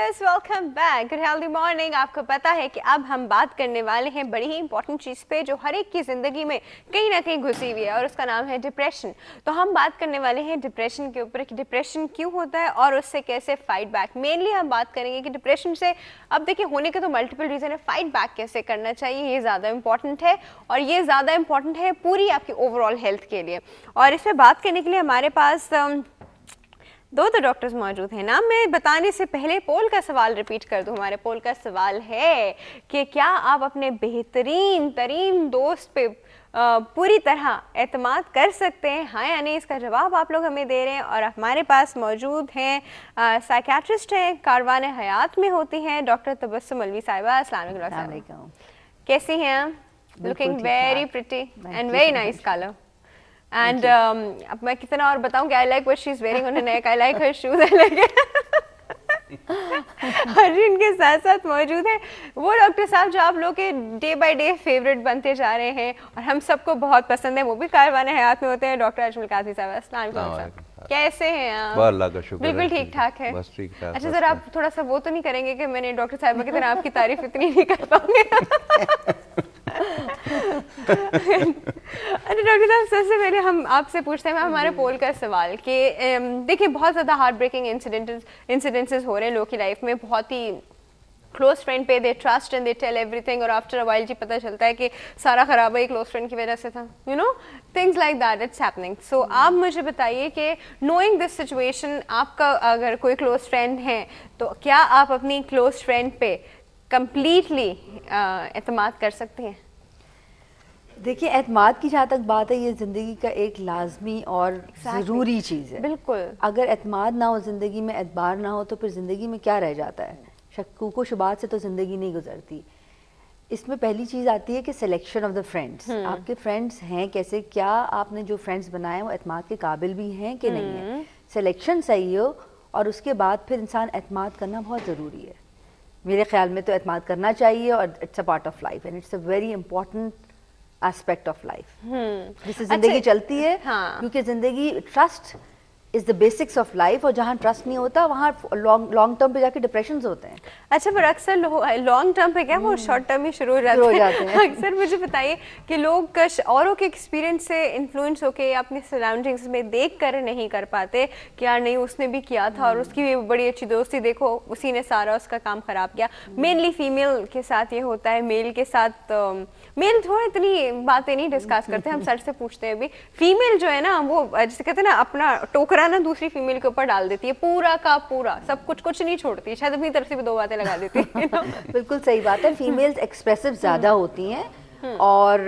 Viewers, welcome back. Good healthy morning. आपको पता है कि अब हम बात करने वाले हैं बड़ी ही इंपॉर्टेंट चीज़ पे जो हर एक की ज़िंदगी में कहीं ना कहीं घुसी हुई है और उसका नाम है डिप्रेशन। तो हम बात करने वाले हैं डिप्रेशन के ऊपर कि डिप्रेशन क्यों होता है और उससे कैसे फाइट बैक। मेनली हम बात करेंगे कि डिप्रेशन से अब देखिए होने के तो मल्टीपल रीज़न है, फाइट बैक कैसे करना चाहिए ये ज़्यादा इंपॉर्टेंट है और ये ज़्यादा इंपॉर्टेंट है पूरी आपकी ओवरऑल हेल्थ के लिए। और इस पर बात करने के लिए हमारे पास दो डॉक्टर्स मौजूद हैं ना। मैं बताने से पहले पोल का सवाल रिपीट कर दूं। हमारे पोल का सवाल है कि क्या आप अपने बेहतरीन तरीन दोस्त पे पूरी तरह एतमाद कर सकते हैं, हाँ या नहीं? इसका जवाब आप लोग हमें दे रहे हैं। और हमारे पास मौजूद हैं साइकियाट्रिस्ट हैं, कारवान हयात में होती हैं, डॉक्टर तबस्सुम अलवी साहिबा। अस्सलाम वालेकुम। कैसी हैं आप? Looking very pretty and very nice colour. And अब मैं कितना और बताऊं कि I like what she is wearing on her neck, I like her shoes, I like और इनके साथ साथ मौजूद है वो डॉक्टर साहब जो आप लोग के डे बाय डे फेवरेट बनते जा रहे हैं और हम सबको बहुत पसंद है, वो भी कारवान हयात में होते हैं, डॉक्टर अजमल काजी साहब। अस्सलाम वालेकुम। कैसे हैं आप? अल्लाह का शुक्र है, बिल्कुल ठीक ठाक है, बस ठीक ठाक। अच्छा सर, आप थोड़ा सा वो तो नहीं करेंगे कि मैंने डॉक्टर साहब की तरह आपकी तारीफ इतनी नहीं कर पाऊंगी? अरे डॉक्टर साहब, सबसे पहले हम आपसे पूछते हैं हमारे पोल का सवाल कि देखिए बहुत ज़्यादा हार्ट ब्रेकिंग इंसिडेंसेस हो रहे हैं लोगों की लाइफ में। बहुत ही क्लोज फ्रेंड पे they trust and they tell everything और आफ्टर अ वाइल जी पता चलता है कि सारा खराबा ही क्लोज फ्रेंड की वजह से था। You know things like that, it's happening. So आप मुझे बताइए कि नोइंग दिस सिचुएशन, आपका अगर कोई क्लोज फ्रेंड है तो क्या आप अपनी क्लोज फ्रेंड पे कंप्लीटली एतमाद कर सकते हैं? देखिए, एतमाद की जहाँ तक बात है, ये ज़िंदगी का एक लाजमी और ज़रूरी चीज़ है। बिल्कुल। अगर एतमाद ना हो ज़िंदगी में, एतबार ना हो, तो फिर ज़िंदगी में क्या रह जाता है? शक्कू शुबात से तो ज़िंदगी नहीं गुजरती। इसमें पहली चीज़ आती है कि सिलेक्शन ऑफ द फ्रेंड्स। आपके फ्रेंड्स हैं कैसे, क्या आपने जो फ्रेंड्स बनाए वो एतमाद के काबिल भी हैं कि नहीं है? सिलेक्शन सही हो और उसके बाद फिर इंसान एतमाद करना बहुत ज़रूरी है। मेरे ख्याल में तो एतमाद करना चाहिए और it's a part of life and it's a very important aspect of life जिससे जिंदगी चलती है। हाँ। क्योंकि जिंदगी, trust is the basics of life, और जहाँ ट्रस्ट नहीं होता वहाँ लॉन्ग टर्म पे जाके डिप्रेशन होते हैं। अच्छा, पर अक्सर लॉन्ग टर्म पे क्या वो शॉर्ट टर्म ही शुरू हो जाते हैं। अक्सर मुझे बताइए कि लोग औरों के एक्सपीरियंस से इन्फ्लुएंस होके अपनी सराउंडिंग्स में देख कर नहीं कर पाते कि यार नहीं उसने भी किया था और उसकी भी बड़ी अच्छी दोस्ती, देखो उसी ने सारा उसका काम खराब किया। मेनली फीमेल के साथ ये होता है, मेल के साथ मेल थोड़ा इतनी बातें नहीं डिस्कस करते, हम सर से पूछते हैं भी। फीमेल जो है ना वो जैसे कहते हैं ना अपना टोकरा ना दूसरी फीमेल के ऊपर डाल देती है, पूरा का पूरा, सब कुछ नहीं छोड़ती, शायद अपनी तरफ से भी दो बातें लगा देती है। बिल्कुल सही बात है। फीमेल्स एक्सप्रेसिव ज़्यादा होती हैं और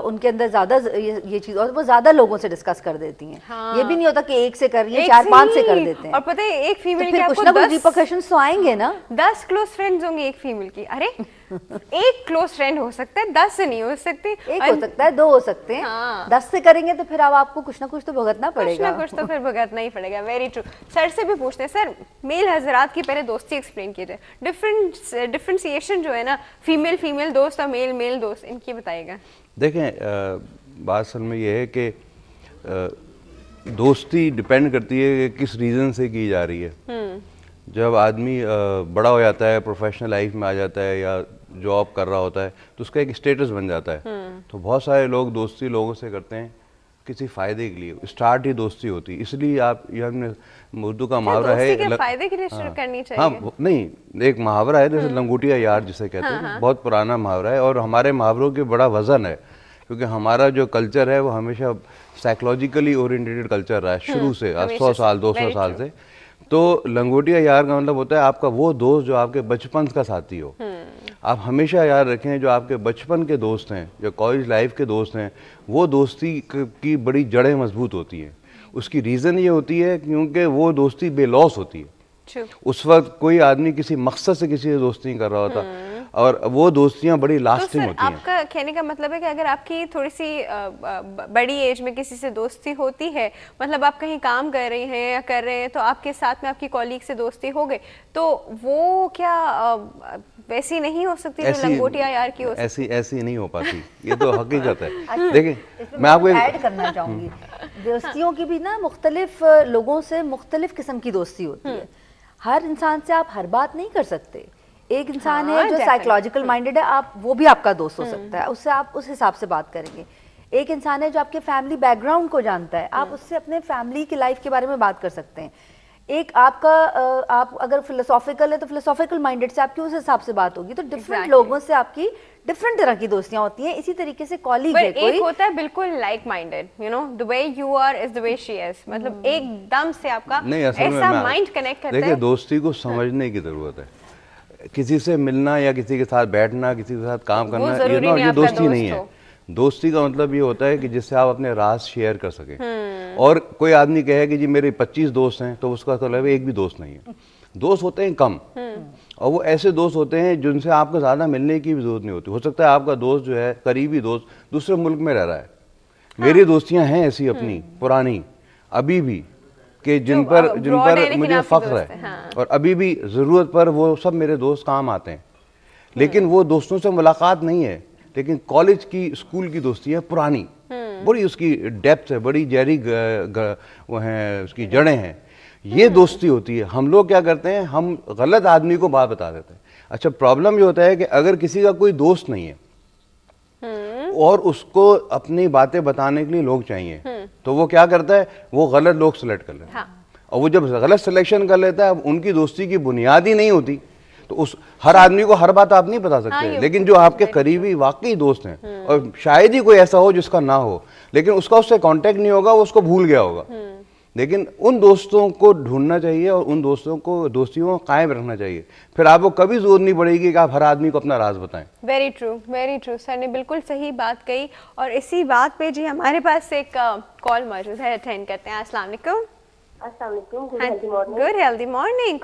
उनके अंदर ज़्यादा ये चीज़, और वो ज़्यादा लोगों से डिस्कस कर देती हैं। हाँ। ये भी नहीं होता कि एक से कर रही है, 4-5 से कर देते हैं। और पता है एक फीमेल तो के कुछ ना कुछ रिपरकशंस तो आएंगे ना। 10 क्लोज फ्रेंड्स होंगे एक फीमेल की। अरे एक क्लोज फ्रेंड हो सकता है, 10 से नहीं हो सकते। एक हो सकता है, 2 हो सकते हैं। हाँ। 10 से करेंगे तो फिर अब आपको कुछ ना कुछ तो भुगतना पड़ेगा। कुछ तो फिर भुगतना ही पड़ेगा। Very true. सर से भी पूछते हैं, सर मेल हजरात की पहले दोस्ती एक्सप्लेन कीजिए, डिफरेंशिएशन जो है ना फीमेल दोस्त और मेल दोस्त, इनकी बताइएगा। देखें, बात असल में ये है कि दोस्ती डिपेंड करती है कि किस रीज़न से की जा रही है। जब आदमी बड़ा हो जाता है, प्रोफेशनल लाइफ में आ जाता है या जॉब कर रहा होता है तो उसका एक स्टेटस बन जाता है। तो बहुत सारे लोग दोस्ती लोगों से करते हैं किसी फ़ायदे के लिए, स्टार्ट ही दोस्ती होती है। इसलिए आप ये हमने उर्दू का मुहावरा है, फायदे के लिए शुरू करनी चाहिए। हाँ नहीं, एक मुहावरा है जैसे लंगोटिया यार जिसे कहते हैं, बहुत पुराना मुहावरा है और हमारे मुहावरों के बड़ा वजन है क्योंकि हमारा जो कल्चर है वो हमेशा साइकोलॉजिकली ओरिएंटेड कल्चर रहा है शुरू से, 100 साल 200 साल से। तो लंगोटिया यार का मतलब होता है आपका वो दोस्त जो आपके बचपन का साथी हो। आप हमेशा याद रखें जो आपके बचपन के दोस्त हैं, जो कॉलेज लाइफ के दोस्त हैं, वो दोस्ती की बड़ी जड़ें मजबूत होती हैं। उसकी रीज़न ये होती है क्योंकि वो दोस्ती बेलॉस होती है। उस वक्त कोई आदमी किसी मकसद से किसी से दोस्ती नहीं कर रहा होता और वो दोस्तियां बड़ी लास्टिंग तो होती हैं। आपका कहने का मतलब है कि अगर आपकी थोड़ी सी बड़ी एज में किसी से दोस्ती होती है, मतलब आप कहीं काम कर रही हैं या कर रहे हैं तो आपके साथ में आपकी कॉलीग से दोस्ती हो गई, तो वो क्या वैसी नहीं हो सकती जो लंगोटिया यार की हो सकती? ऐसी नहीं हो पाती, ये तो हकीकत है। देखिए मैं आपको ऐड करना चाहूँगी, दोस्तियों की भी ना मुख्तलिफ लोगों से मुख्तलिफ किस्म की दोस्ती होती है। हर इंसान से आप हर बात नहीं कर सकते। एक इंसान हाँ, है जो definitely. साइकोलॉजिकल माइंडेड है, आप वो भी आपका दोस्त हो सकता है, उससे आप उस हिसाब से बात करेंगे। एक इंसान है जो आपके फैमिली बैकग्राउंड को जानता है, आप उससे अपने फैमिली की लाइफ के बारे में बात कर सकते हैं। एक आपका आप अगर फिलोसॉफिकल है तो फिलोसॉफिकल माइंडेड से आपकी उस हिसाब से बात होगी। तो डिफरेंट Exactly. लोगों से आपकी डिफरेंट तरह की दोस्तियां होती हैं। इसी तरीके से कॉलीग है पर कोई, एक होता है बिल्कुल like minded, you know, the way you are is the way she is, मतलब एकदम से आपका नहीं, असल में ऐसा मैं- माइंड कनेक्ट करता देखिए, है। दोस्ती को समझने की जरूरत है। किसी से मिलना या किसी के साथ बैठना, किसी के साथ काम करना, जरूरी नहीं ये आपका दोस्ती दोस्त नहीं हो। है। दोस्ती का मतलब ये होता है कि जिससे आप अपने राज शेयर कर सकें। और कोई आदमी कहे कि जी मेरे 25 दोस्त हैं, तो उसका मतलब एक भी दोस्त नहीं है। दोस्त होते हैं कम, और वो ऐसे दोस्त होते हैं जिनसे आपको ज़्यादा मिलने की भी जरूरत नहीं होती। हो सकता है आपका दोस्त जो है, करीबी दोस्त, दूसरे मुल्क में रह रहा है। मेरी दोस्तियां हैं ऐसी अपनी पुरानी, अभी भी, कि जिन पर abroad है, लेकिन मुझे आपके फख्र दोस्त है। हैं, हाँ। और अभी भी ज़रूरत पर वो सब मेरे दोस्त काम आते हैं। लेकिन वो दोस्तों से मुलाकात नहीं है, लेकिन कॉलेज की, स्कूल की दोस्ती है पुरानी, बड़ी उसकी डेप्थ है, बड़ी गहरी वो है, उसकी जड़ें हैं। ये दोस्ती होती है। हम लोग क्या करते हैं, हम गलत आदमी को बात बता देते हैं। अच्छा, प्रॉब्लम ये होता है कि अगर किसी का कोई दोस्त नहीं है और उसको अपनी बातें बताने के लिए लोग चाहिए, तो वो क्या करता है, वो गलत लोग सेलेक्ट कर लेता है। हाँ। और वो जब गलत सिलेक्शन कर लेता है, अब उनकी दोस्ती की बुनियाद ही नहीं होती, तो उस हर आदमी को हर बात आप नहीं बता सकते। ये लेकिन जो आपके करीबी वाकई दोस्त हैं, और शायद ही कोई ऐसा हो जिसका ना हो, लेकिन उसका उससे कांटेक्ट नहीं होगा, वो उसको भूल गया होगा। लेकिन उन दोस्तों को ढूंढना चाहिए और उन दोस्तों को, दोस्तियों को कायम रखना चाहिए। फिर आपको कभी जरूरत नहीं पड़ेगी कि आप हर आदमी को अपना राज बताएं। वेरी ट्रू, सर ने बिल्कुल सही बात कही। और इसी बात पे जी हमारे पास एक कॉल मौजूद है, अटेंड करते हैं। अस्सलाम वालेकुम। अस्सलाम वालेकुम, good healthy morning. Good healthy morning.